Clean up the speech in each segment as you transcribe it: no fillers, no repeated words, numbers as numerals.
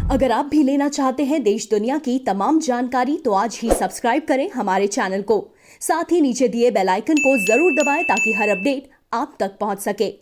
अगर आप भी लेना चाहते हैं देश दुनिया की तमाम जानकारी तो आज ही सब्सक्राइब करें हमारे चैनल को। साथ ही नीचे दिए बेल आइकन को जरूर दबाएं ताकि हर अपडेट आप तक पहुंच सके।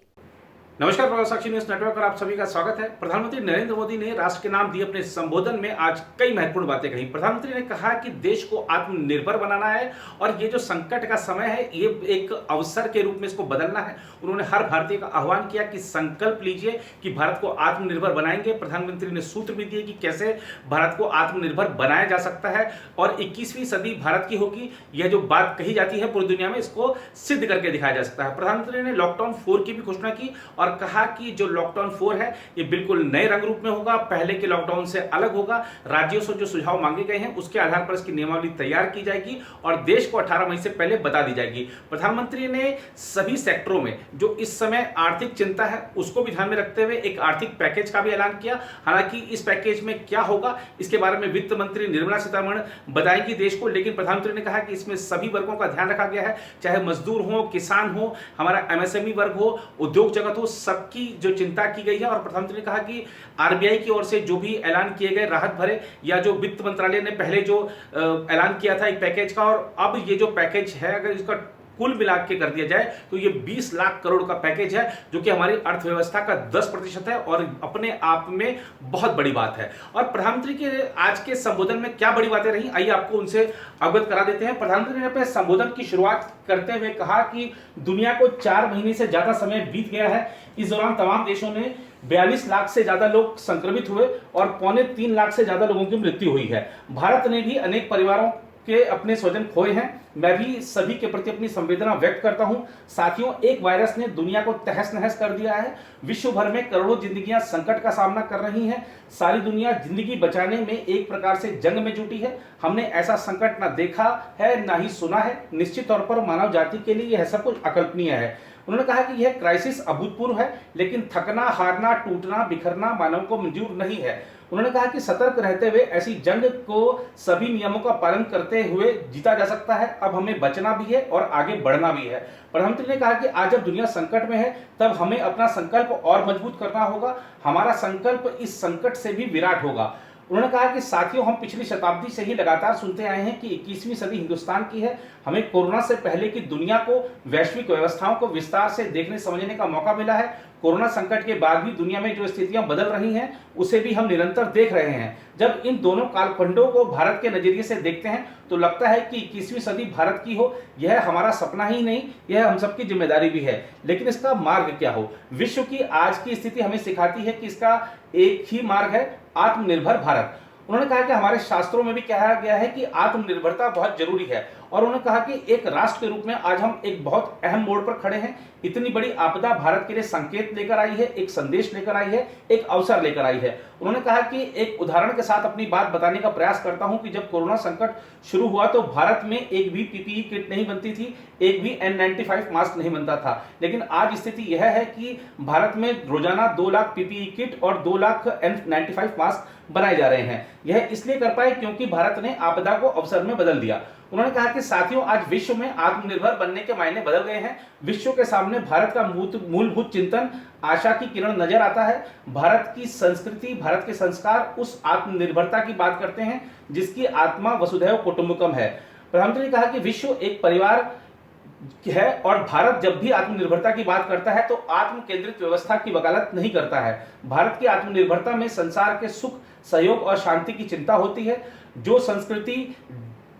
नमस्कार, प्रभात साक्षी न्यूज नेटवर्क पर आप सभी का स्वागत है। प्रधानमंत्री नरेंद्र मोदी ने राष्ट्र के नाम दिए अपने संबोधन में आज कई महत्वपूर्ण बातें कही। प्रधानमंत्री ने कहा कि देश को आत्मनिर्भर बनाना है और ये जो संकट का समय है ये एक अवसर के रूप में इसको बदलना है। उन्होंने हर भारतीय का आह्वान किया कि संकल्प लीजिए कि भारत को आत्मनिर्भर बनाएंगे। प्रधानमंत्री ने सूत्र भी दिए कि कैसे भारत को आत्मनिर्भर बनाया जा सकता है और 21वीं सदी भारत की होगी। यह जो बात कही जाती है पूरी दुनिया में, इसको सिद्ध करके दिखाया जा सकता है। प्रधानमंत्री ने लॉकडाउन 4 की भी घोषणा की और कहा कि जो लॉकडाउन 4 है ये बिल्कुल नए रंग रूप में होगा, पहले के लॉकडाउन से अलग होगा। राज्यों से जो सुझाव मांगे गए हैं उसके आधार पर इसकी नियमावली तैयार की जाएगी और देश को 18 मई से पहले बता दी जाएगी। प्रधानमंत्री ने सभी सेक्टरों में जो इस समय आर्थिक चिंता है उसको भी ध्यान में रखते हुए एक आर्थिक पैकेज का भी ऐलान किया। हालांकि इस पैकेज में क्या होगा इसके बारे में वित्त मंत्री निर्मला सीतारमण बताएंगी देश को, लेकिन प्रधानमंत्री ने कहा कि इसमें सभी वर्गों का ध्यान रखा गया है, चाहे मजदूर हो, किसान हो, हमारा एमएसएमई वर्ग हो, उद्योग जगत हो, सबकी जो चिंता की गई है। और प्रधानमंत्री ने कहा कि आरबीआई की ओर से जो भी ऐलान किए गए राहत भरे या जो वित्त मंत्रालय ने पहले जो ऐलान किया था एक पैकेज का, और अब ये जो पैकेज है अगर इसका कुल मिला के कर दिया जाए तो ये 20 लाख करोड़ का पैकेज है जो कि हमारी अर्थव्यवस्था का 10% है और अपने आप में बहुत बड़ी बात है। और प्रधानमंत्री के आज के संबोधन में क्या बड़ी बातें रही, आइए आपको उनसे अवगत करा देते हैं। प्रधानमंत्री ने अपने संबोधन की शुरुआत करते हुए कहा कि दुनिया को 4 महीने से ज्यादा समय बीत गया है। इस दौरान तमाम देशों में 42 लाख से ज्यादा लोग संक्रमित हुए और 3.25 लाख से ज्यादा लोगों की मृत्यु हुई है। भारत ने भी अनेक परिवारों के अपने स्वजन खोए हैं। मैं भी सभी के प्रति अपनी संवेदना व्यक्त करता हूं। साथियों, एक वायरस ने दुनिया को तहस नहस कर दिया है। विश्व भर में करोड़ों जिंदगियां संकट का सामना कर रही हैं। सारी दुनिया जिंदगी बचाने में एक प्रकार से जंग में जुटी है। हमने ऐसा संकट ना देखा है ना ही सुना है। निश्चित तौर पर मानव जाति के लिए यह सब कुछ अकल्पनीय है। उन्होंने कहा कि यह क्राइसिस अभूतपूर्व है, लेकिन थकना, हारना, टूटना, बिखरना मानव को मंजूर नहीं है। उन्होंने कहा कि सतर्क रहते हुए ऐसी जंग को सभी नियमों का पालन करते हुए जीता जा सकता है। अब हमें बचना भी है और आगे बढ़ना भी है। प्रधानमंत्री ने कहा कि आज जब दुनिया संकट में है तब हमें अपना संकल्प और मजबूत करना होगा। हमारा संकल्प इस संकट से भी विराट होगा। उन्होंने कहा कि साथियों, हम पिछली शताब्दी से ही लगातार सुनते आए हैं कि 21वीं सदी हिंदुस्तान की है। हमें कोरोना से पहले की दुनिया को, वैश्विक व्यवस्थाओं को विस्तार से देखने समझने का मौका मिला है। कोरोना संकट के बाद भी दुनिया में जो स्थितियां बदल रही हैं उसे भी हम निरंतर देख रहे हैं। जब इन दोनों कालखंडों को भारत के नजरिए से देखते हैं तो लगता है कि 21वीं सदी भारत की हो। यह हमारा सपना ही नहीं, यह हम सबकी जिम्मेदारी भी है। लेकिन इसका मार्ग क्या हो? विश्व की आज की स्थिति हमें सिखाती है कि इसका एक ही मार्ग है, आत्मनिर्भर भारत। उन्होंने कहा कि हमारे शास्त्रों में भी कहा गया है कि आत्मनिर्भरता बहुत जरूरी है और उन्होंने कहा कि एक राष्ट्र के रूप में आज हम एक बहुत अहम मोड़ पर खड़े हैं। इतनी बड़ी आपदा भारत के लिए संकेत लेकर आई है, एक संदेश लेकर आई है, एक अवसर लेकर आई है। उन्होंने कहा कि एक उदाहरण के साथ अपनी बात बताने का प्रयास करता हूं कि जब कोरोना संकट शुरू हुआ तो भारत में एक भी पीपीई किट नहीं बनती थी, एक भी N95 मास्क नहीं बनता था। लेकिन आज स्थिति यह है कि भारत में रोजाना 2 लाख पीपीई किट और 2 लाख N95 मास्क बनाए जा रहे हैं। यह इसलिए कर पाए क्योंकि भारत ने आपदा को अवसर में बदल दिया। उन्होंने कहा कि साथियों, आज विश्व में आत्मनिर्भर बनने के मायने बदल गए हैं। विश्व के सामने भारत का मूलभूत चिंतन आशा की किरण नजर आता है। भारत की संस्कृति, भारत के संस्कार उस आत्मनिर्भरता की बात करते हैं जिसकी आत्मा वसुधैव कुटुंबकम है। प्रधानमंत्री ने कहा कि विश्व एक परिवार है और भारत जब भी आत्मनिर्भरता की बात करता है तो आत्म केंद्रित व्यवस्था की वकालत नहीं करता है। भारत की आत्मनिर्भरता में संसार के सुख, सहयोग और शांति की चिंता होती है। जो संस्कृति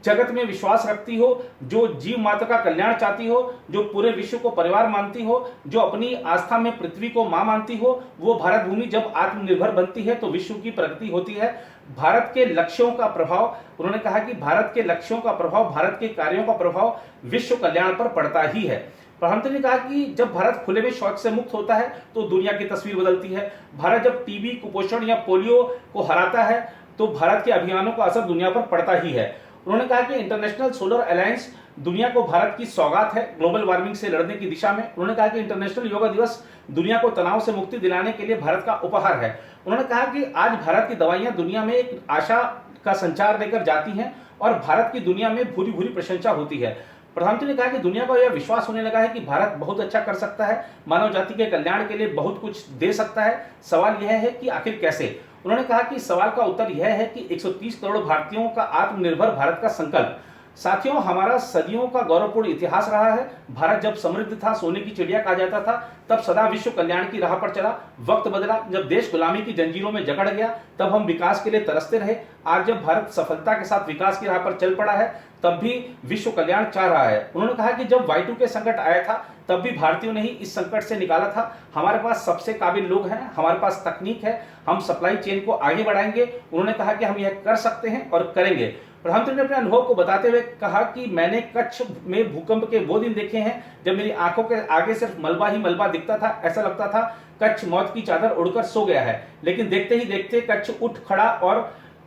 जगत में विश्वास रखती हो, जो जीव मात्र का कल्याण चाहती हो, जो पूरे विश्व को परिवार मानती हो, जो अपनी आस्था में पृथ्वी को मां मानती हो, वो भारत भूमि जब आत्मनिर्भर बनती है तो विश्व की प्रगति होती है। भारत के लक्ष्यों का प्रभाव, उन्होंने कहा कि भारत के लक्ष्यों का प्रभाव, भारत के कार्यों का प्रभाव विश्व कल्याण पर पड़ता ही है। प्रधानमंत्री ने कहा कि जब भारत खुले में शौच से मुक्त होता है तो दुनिया की तस्वीर बदलती है। भारत जब टीबी, कुपोषण या पोलियो को हराता है तो भारत के अभियानों का असर दुनिया पर पड़ता ही है। उन्होंने कहा कि इंटरनेशनल सोलर अलायंस दुनिया को भारत की सौगात है ग्लोबल वार्मिंग से लड़ने की दिशा में। उन्होंने कहा कि इंटरनेशनल योगा दिवस दुनिया को तनाव से मुक्ति दिलाने के लिए भारत का उपहार है। उन्होंने कहा कि आज भारत की दवाइयां दुनिया में एक आशा का संचार लेकर जाती हैं और भारत की दुनिया में भूरी भूरी प्रशंसा होती है। प्रधानमंत्री ने कहा कि दुनिया को यह विश्वास होने लगा है कि भारत बहुत अच्छा कर सकता है, मानव जाति के कल्याण के लिए बहुत कुछ दे सकता है। सवाल यह है कि आखिर कैसे। उन्होंने कहा कि सवाल का उत्तर यह है कि 130 करोड़ भारतीयों का आत्मनिर्भर भारत का संकल्प। साथियों, हमारा सदियों का गौरवपूर्ण इतिहास रहा है। भारत जब समृद्ध था, सोने की चिड़िया कहा जाता था, तब सदा विश्व कल्याण की राह पर चला। वक्त बदला, जब देश गुलामी की जंजीरों में जकड़ गया, तब हम विकास के लिए तरसते रहे। आज जब भारत सफलता के साथ विकास की राह पर चल पड़ा है, तब भी विश्व कल्याण चाह रहा है। उन्होंने कहा कि जब Y2K संकट आया था, तब भी भारतीयों ने ही इस संकट से निकाला था। हमारे पास सबसे काबिल लोग हैं, हमारे पास तकनीक है, हम सप्लाई चेन को आगे बढ़ाएंगे। उन्होंने कहा कि हम यह कर सकते हैं और करेंगे। प्रधानमंत्री ने अपने अनुभव को बताते हुए कहा कि मैंने कच्छ में भूकंप के वो दिन देखे हैं जब मेरी आंखों के आगे सिर्फ मलबा ही मलबा दिखता था। ऐसा लगता था कच्छ मौत की चादर उड़कर सो गया है, लेकिन देखते ही देखते कच्छ उठ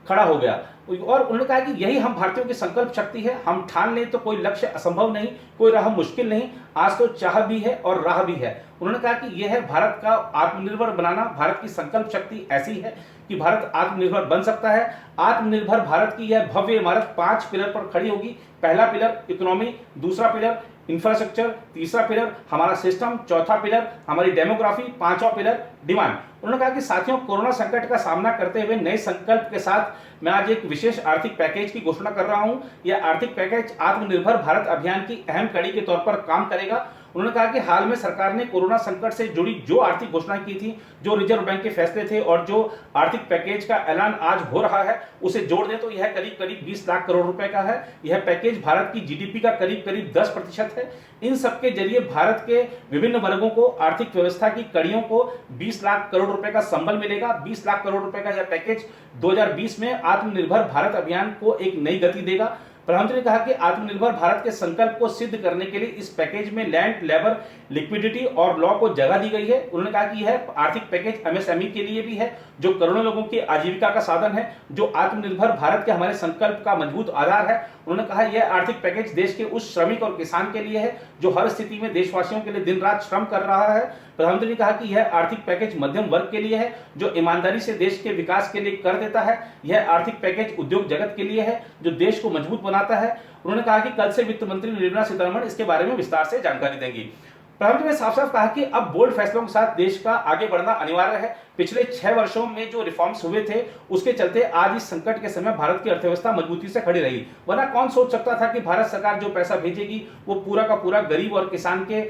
खड़ा हो गया। और उन्होंने कहा कि यही हम भारतीयों की संकल्प शक्ति है। हम ठान लें तो कोई लक्ष्य असंभव नहीं, कोई राह मुश्किल नहीं। आज तो चाह भी है और राह भी है। उन्होंने कहा कि यह है भारत का आत्मनिर्भर बनाना। भारत की संकल्प शक्ति ऐसी है कि भारत आत्मनिर्भर बन सकता है। आत्मनिर्भर भारत की यह भव्य इमारत 5 पिलर पर खड़ी होगी। पहला पिलर इकोनॉमी, दूसरा पिलर इंफ्रास्ट्रक्चर, तीसरा पिलर हमारा सिस्टम, चौथा पिलर हमारी डेमोग्राफी, पांचवा पिलर डिमांड। उन्होंने कहा कि साथियों, कोरोना संकट का सामना करते हुए नए संकल्प के साथ मैं आज एक विशेष आर्थिक पैकेज की घोषणा कर रहा हूं। यह आर्थिक पैकेज आत्मनिर्भर भारत अभियान की अहम कड़ी के तौर पर काम करेगा। उन्होंने कहा कि हाल में सरकार ने कोरोना संकट से जुड़ी जो आर्थिक घोषणा की थी, जो रिजर्व बैंक के फैसले थे और जो आर्थिक पैकेज का ऐलान आज हो रहा है, उसे जोड़ दें तो यह करीब करीब 20 लाख करोड़ रुपए का है। यह पैकेज भारत की जीडीपी का करीब करीब 10% है। इन सबके जरिए भारत के विभिन्न वर्गों को, आर्थिक व्यवस्था की कड़ियों को 20 लाख करोड़ रुपए का संबल मिलेगा। 20 लाख करोड़ रुपए का यह पैकेज 2020 में आत्मनिर्भर भारत अभियान को एक नई गति देगा। प्रधानमंत्री ने कहा कि आत्मनिर्भर भारत के संकल्प को सिद्ध करने के लिए इस पैकेज में लैंड, लेबर, लिक्विडिटी और लॉ को जगह दी गई है। उन्होंने कहा कि यह आर्थिक पैकेज एमएसएमई के लिए भी है, जो करोड़ों लोगों की आजीविका का साधन है, जो आत्मनिर्भर भारत के हमारे संकल्प का मजबूत आधार है। उन्होंने कहा यह आर्थिक पैकेज देश के उस श्रमिक और किसान के लिए है जो हर स्थिति में देशवासियों के लिए दिन रात श्रम कर रहा है। प्रधानमंत्री ने कहा कि यह आर्थिक पैकेज मध्यम वर्ग के लिए है, जो ईमानदारी से देश के विकास के लिए कर देता है। यह आर्थिक पैकेज उद्योग जगत के लिए है, जो देश को मजबूत बनाता है। उन्होंने कहा कि कल से वित्त मंत्री निर्मला सीतारमण इसके बारे में विस्तार से जानकारी देंगी। प्रधानमंत्री ने साफ साफ कहा कि अब बोल्ड फैसलों के साथ देश का आगे बढ़ना अनिवार्य है। पिछले 6 वर्षों में जो रिफॉर्म्स हुए थे, उसके चलते आज इस संकट के समय भारत की अर्थव्यवस्था मजबूती से खड़ी रही। वरना कौन सोच सकता था कि भारत सरकार जो पैसा भेजेगी वो पूरा का पूरा गरीब और किसान के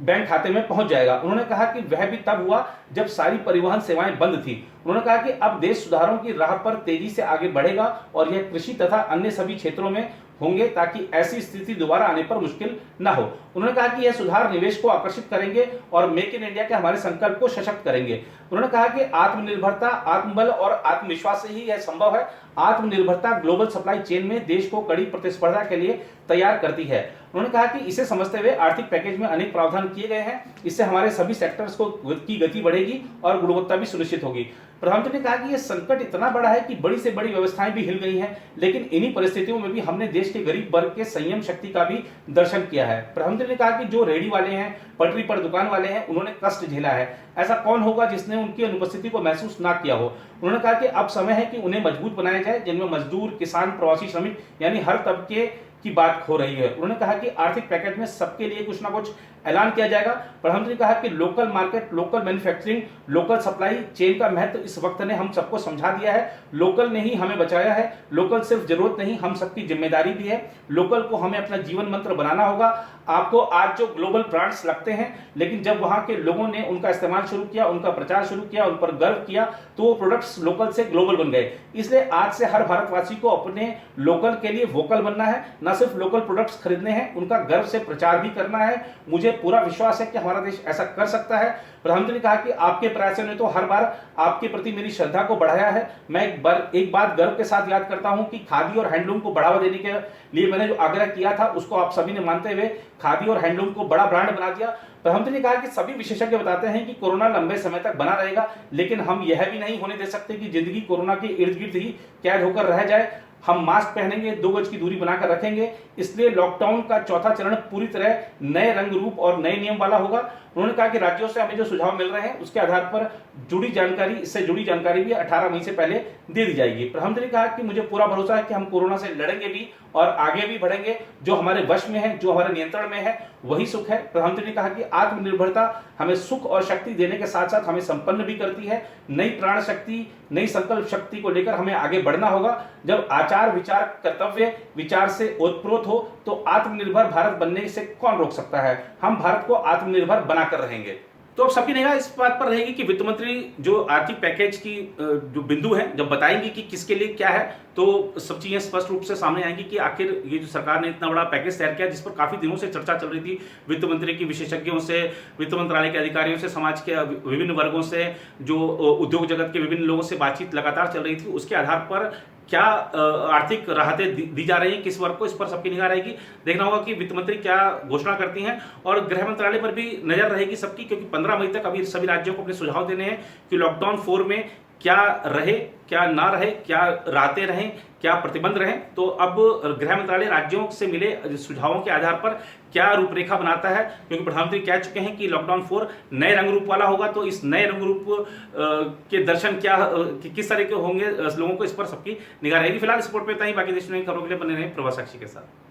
बैंक खाते में पहुंच जाएगा। उन्होंने कहा कि वह भी तब हुआ जब सारी परिवहन सेवाएं बंद थी। उन्होंने कहा कि अब देश सुधारों की राह पर तेजी से आगे बढ़ेगा और यह कृषि तथा अन्य सभी क्षेत्रों में होंगे, ताकि ऐसी स्थिति दोबारा आने पर मुश्किल न हो। उन्होंने कहा कि यह सुधार निवेश को आकर्षित करेंगे और मेक इन इंडिया के हमारे संकल्प को सशक्त करेंगे। उन्होंने कहा कि आत्मनिर्भरता, आत्मबल और आत्मविश्वास से ही यह संभव है। आत्मनिर्भरता ग्लोबल सप्लाई चेन में देश को कड़ी प्रतिस्पर्धा के लिए तैयार करती है। उन्होंने कहा कि इसे समझते हुए आर्थिक पैकेज में अनेक प्रावधान किए गए हैं। इससे हमारे सभी सेक्टर्स की गति बढ़ेगी और गुणवत्ता भी सुनिश्चित होगी। प्रधानमंत्री ने कहा कि यह संकट इतना बड़ा है कि बड़ी से बड़ी व्यवस्थाएं भी हिल गई हैं, लेकिन इन्हीं परिस्थितियों में भी हमने देश के गरीब वर्ग के संयम शक्ति का भी दर्शन किया है। प्रधानमंत्री ने कहा कि जो रेहड़ी वाले हैं, पटरी पर दुकान वाले हैं, उन्होंने कष्ट झेला है। ऐसा कौन होगा जिसने उनकी अनुपस्थिति को महसूस ना किया हो। उन्होंने कहा कि अब समय है कि उन्हें मजबूत बनाया जाए, जिनमें मजदूर, किसान, प्रवासी श्रमिक यानी हर तबके की बात हो रही है। उन्होंने कहा कि आर्थिक पैकेज में सबके लिए कुछ ना कुछ ऐलान किया जाएगा। प्रधानमंत्री ने कहा कि local market, local manufacturing, local supply chain का महत्व इस वक्त ने हम सबको समझा दिया है। लोकल ने ही हमें बचाया है। लोकल सिर्फ जरूरत नहीं, हम सबकी जिम्मेदारी भी है। लोकल को हमें अपना जीवन मंत्र बनाना होगा। आपको आज जो ग्लोबल ब्रांड्स लगते हैं, लेकिन जब वहां के लोगों ने उनका इस्तेमाल शुरू किया, उनका प्रचार शुरू किया, उन पर गर्व किया, तो वो प्रोडक्ट्स लोकल से ग्लोबल बन गए। इसलिए आज से हर भारतवासी को अपने लोकल के लिए वोकल बनना है। न सिर्फ लोकल प्रोडक्ट्स खरीदने हैं, उनका गर्व से प्रचार भी करना है। मुझे पूरा विश्वास है कि हमारा देश ऐसा कर सकता है। प्रधानमंत्री ने कहा कि आपके प्रयासों ने तो हर बार आपके प्रति मेरी श्रद्धा को बढ़ाया है। मैं एक बात गर्व के साथ याद करता हूं कि खादी और हैंडलूम को बढ़ावा देने के लिए मैंने जो आग्रह किया था, उसको आप सभी ने मानते हुए खादी और हैंडलूम को बड़ा ब्रांड बना दिया। प्रधानमंत्री ने कहा कि सभी विशेषज्ञ बताते हैं कि कोरोना लंबे समय तक बना रहेगा, लेकिन हम यह भी नहीं होने दे सकते कि जिंदगी कोरोना के इर्द गिर्द ही कैद होकर रह जाए। हम मास्क पहनेंगे, 2 गज की दूरी बनाकर रखेंगे। इसलिए लॉकडाउन का चौथा चरण पूरी तरह नए रंग रूप और नए नियम वाला होगा। उन्होंने कहा कि राज्यों से हमें जो सुझाव मिल रहे हैं उसके आधार पर इससे जुड़ी जानकारी भी 18 मई से पहले दे दी जाएगी। प्रधानमंत्री ने कहा कि मुझे पूरा भरोसा है कि हम कोरोना से लड़ेंगे भी और आगे भी बढ़ेंगे। जो हमारे वश में है, जो हमारे नियंत्रण में है, वही सुख है। प्रधानमंत्री ने कहा कि आत्मनिर्भरता हमें सुख और शक्ति देने के साथ साथ हमें संपन्न भी करती है। नई प्राण शक्ति, नई संकल्प शक्ति को लेकर हमें आगे बढ़ना होगा। जब आचार विचार कर्तव्य विचार से ओतप्रोत हो तो आत्मनिर्भर भारत बनने से कौन रोक सकता है। हम भारत को आत्मनिर्भर बनाकर रहेंगे। तो अब सबकी निगाह इस बात पर रहेगी कि वित्त मंत्री जो आर्थिक पैकेज की जो बिंदु है जब बताएंगी कि किसके लिए क्या है, तो सब चीजें स्पष्ट रूप से सामने आएंगी कि आखिर ये जो सरकार ने इतना बड़ा पैकेज तैयार किया जिस पर काफी दिनों से चर्चा चल रही थी, वित्त मंत्री की विशेषज्ञों से, वित्त मंत्रालय के अधिकारियों से, समाज के विभिन्न वर्गों से, जो उद्योग जगत के विभिन्न लोगों से बातचीत लगातार चल रही थी। उसके आधार पर क्या आर्थिक राहतें दी जा रही हैं किस वर्ग को, इस पर सबकी निगाह रहेगी। देखना होगा कि वित्त मंत्री क्या घोषणा करती हैं और गृह मंत्रालय पर भी नजर रहेगी सबकी, क्योंकि 15 मई तक अभी सभी राज्यों को अपने सुझाव देने हैं कि लॉकडाउन 4 में क्या रहे, क्या ना रहे, क्या राहतें रहें, क्या प्रतिबंध रहें। तो अब गृह मंत्रालय राज्यों से मिले सुझावों के आधार पर क्या रूपरेखा बनाता है, क्योंकि प्रधानमंत्री कह चुके हैं कि लॉकडाउन 4 नए रंग रूप वाला होगा। तो इस नए रंग रूप के दर्शन किस तरह के होंगे लोगों को, इस पर सबकी निगाह रहेगी। फिलहाल इस रिपोर्ट पे इतना ही। बाकी देश में खबरों के लिए बने रहें प्रवास साक्षी के साथ।